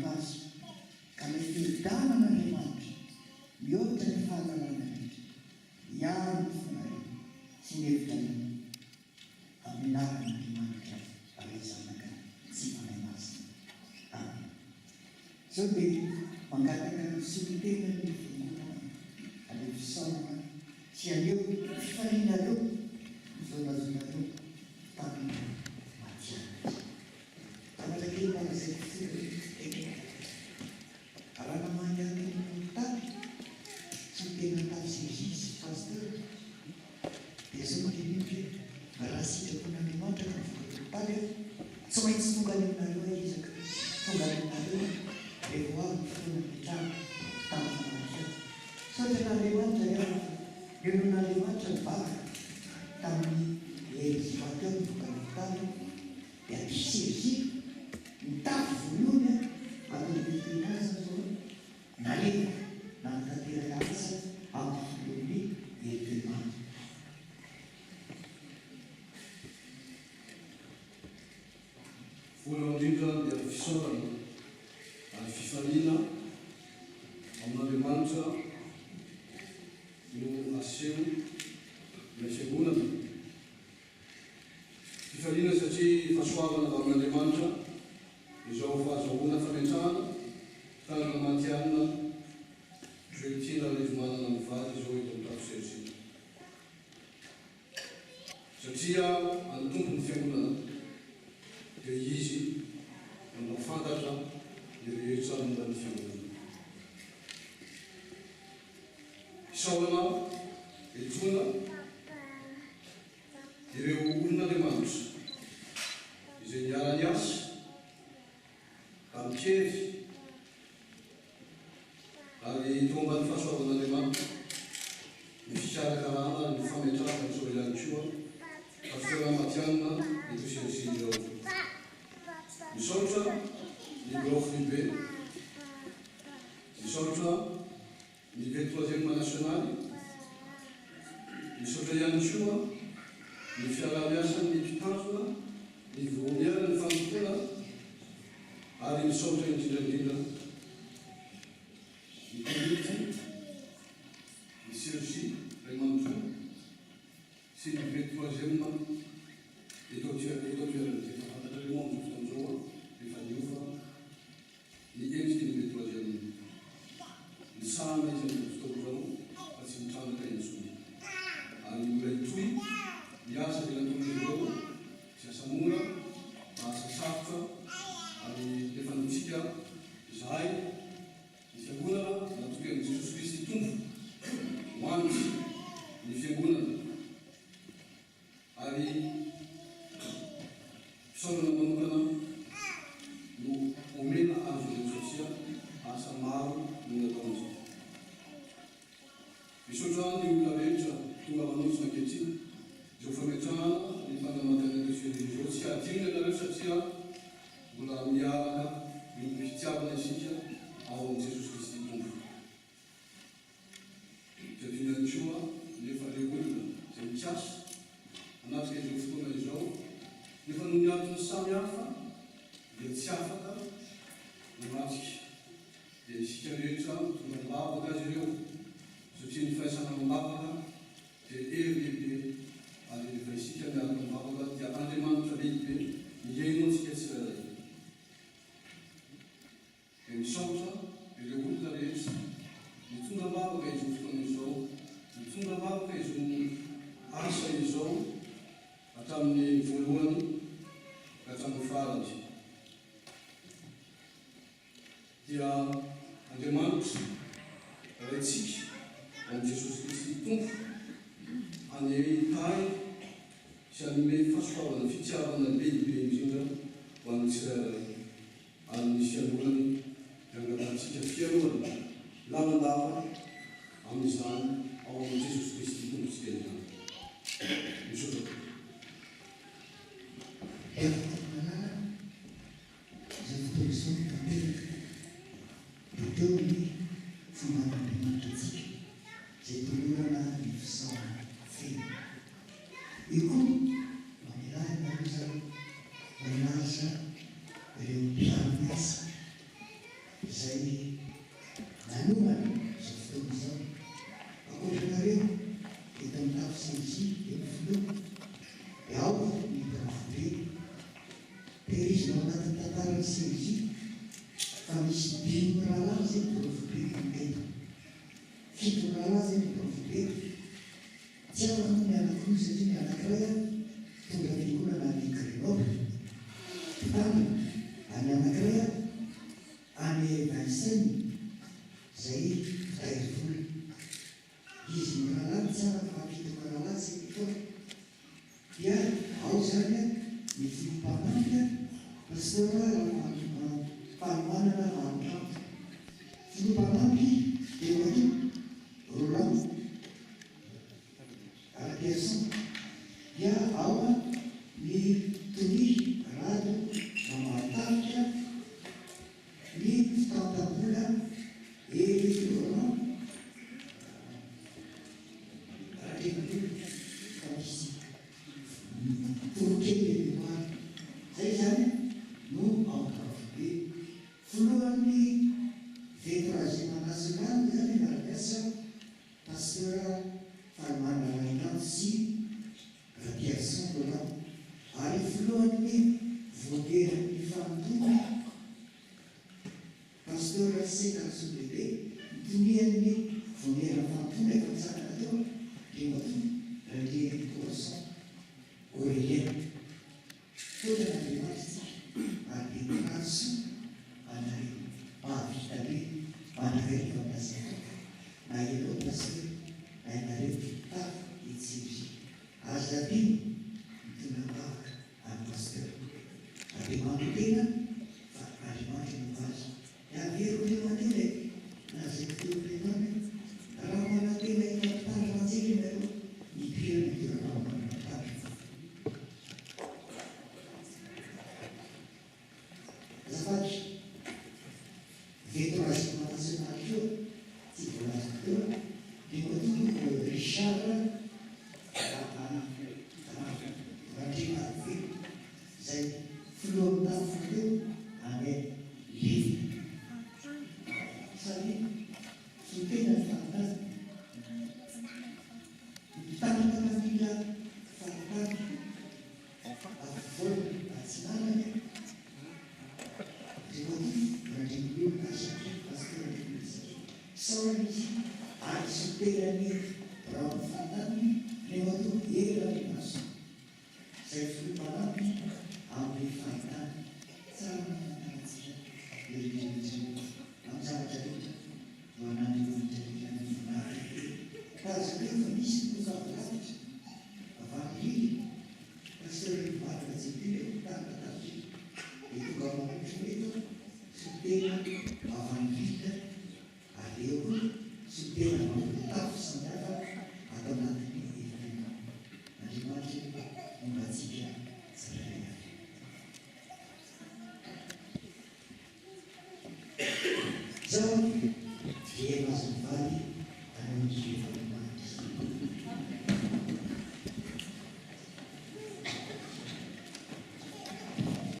vaso ka mifidanan'Andriamanitra mihoatra ny fahalalana rehetra hiaro ny fanariana sy ny hevitanana amin'ny anaran'Andriamanitra raizanaka tsy manay masina. Amen. Sao dia mangataka ny solotena ny fiangonana amin'ny fisaorana sy aleo fifaliana aleo izolazonareo taminy matianatra. Tanatrakely manazay fitena raha namany amin'ny tany tsy tena tafisy pasteur dia zao mandinika raha sitrapon'Andriamanitra ka vokatotany tsy maintsy tonga aninareo izaka tonga aninareo rehefa avy fotoana mitrano tamin'ny famakiana satria n'Andriamanitra eo n'Andriamanitra mivavaka tamin'ny Elisabeth eo vokatotany dia ampisezia mitafy volohany atolobetinazy zao nalevaka na nitateraka asa amin'ny filohan'ny Elisabeth. Voalohany indrindra dia fisaorana ary fifaliana amin'Andriamanitra no aseho ilay fiangonana. Fifaliana satria fahasoavana amin'Andriamanitra izao fahazoana fametrahana tanana matianina zoetiana levomanana amin'ny vady izao eto amin'ny tafiserisina. Satria antompo ny fiangonana dia izy no fantatra ny rehetra momba ny fiangonana. Fisaorana etsona ireo olon'Andriamanitra izay niara-ny asa ka mikevy ary tonga ambany fahasoavan'Andriamanitra ny fikarakarana ny fametrahana izao ihany koa pasteur matianina eto serisina izao. Misaotra ny bloc Libe, misaotra ny 23e nasionaly, misaotra ihany koa ny fiara-miasan'ny mpitandrina, ny voamiana ny fanompoana ary misaotra indrindrandrindra ny komity, ny sergi ray manontolo sy ny 23e eto toerana efa fantatrareo amin'ny fotoan'izao efa niofa ny endriky ny 23e ny samy izy amin'ny fotoan'izao fa tsy mitrandraka intsony ary olay toy miasa velanton'izao tsy asa mora fa asa sarotra ary efa nitsika zahay ny fiangonana natoky amin'ny Jesosy Kristy tompo hoanitsy ny fiangonana ary fisaorana manokana no omena azo ireo satria asa maro no nataon'izao. Misaotra ny olona rehetra tonga manotsina ankehitriny izao fametrahana ny fandamatana ireo tsy adinona nareo satria mbola miaraka ny fitiavana isika ao amin'ny Jesosy Kristy tompo. Jadinany koa nefa reo olona izay mikasa anatrika izao fotoana izao nefa no miantony samy hafa dia tsy afaka manatrika dia isika rehetra tonga mibavaka azy ireo satria ny fahaisana mibavaka dia hery lehibe ary rehefa isika miaraka mibavaka dia Andriamanitra lehibe miaino antsika tsirairay. Dia misaotra ireo olona rehetra mitonga mibavaka izao fotoana izao, mitonga mibavaka izao asa izao hatramin'ny voalohany ka hatramin'ny farany. Dia Andriamanitra raitsika amin'ny Jesosy Kristy tompo hanehitany sy hanome fahasoavana fitiavana lehibe indrindra ho an'ny tsirairay ary ny fiangonany angatantsika fiarovana lavalava amin'izany ao amin'ny Jesosy Kristy tompontsika izany. Misaotra. Efa-tanàna izay fotoana izao tanteraka dia teo ny fomban'Andriamanitra antsika izay tolorana ny fisaorana feno. Io koa mamelahina izao milaza ireo mpiara-miasa izay nanomana izao fotoana izao. Ankoatranareo eto amin'ny tafo CJ eny Filoha dia ao ny provobe tehirizina ao anatin'ny tantaran'ny CJ fa misy 5 rahalahy zay ny provobe eto. 7 rahalahy zay ny provobe. Tsy afaka moa ny anankiroa satria ny anankiray tonga fiangonana any Grenoble mpitandrina, any anankiray any Vincennes zay mpitahiry vola. Izy ny rahalahy tsy afaka fa 7 rahalahy zay fotoana. Dia ao zany ny filompanampy pasteur Fanomanana Vanimampi. Filompanampy dia mato Roland Arpiasson. Dia ao ny Tony Rado Mamatavitra, ny fitantabola Roland Forokely Mémoire. Zay zany no ao provobe. Voalohan'ny V3e nasional zany miara-miasa pasteur Fanomanana Vanimampi sy Arpiasson Roland. Ary voalohan'ny voageran'ny fanontona pasteur Sekarson Bebe mitonian'ny voageran'ny fanontona efa nitsangana teo dia mato Ranieri Poisson Aurélien. Tena Andriamanitra ary betraso anareo mahavita be manareo aminazy na ianao pasteur na ianareo tafo itsiry azabiny mitondra mbavaka amin'ny pasteur. Andriamanitra tena fa Andriamanitra mivaza avero le matena na zay fiteorenany raha manatena itatara antsika ianareo nipirana iraha azafady V3e nasional io tsy voalaza teo dia mato Richard Randrimabe zay filohan'ny tafo teo any Levy. Sady sotena ny fantany mitandrina familya fantany afovoany atsinanany dia mato Randrimabe nasatria pasteur Randrimabe saola izy ary sotenany rano fantany ne mato Erany maso zay filompanampy amin'ny fantany. Tsara manantsika lehibehibe amin'ny zavatra rehetra manandromanitran'ny vonahary kazo teo fa misy nozavalafitra avanily pasteur mivaraka jetyle tanatafy etonga mamitro eto sotena avanilita aleo sotena mampitafo samihafa atao anatin'ny efirenena. Andriamanitra mombatsika tsirairay avy. Zao dia mazo mivaly anao ny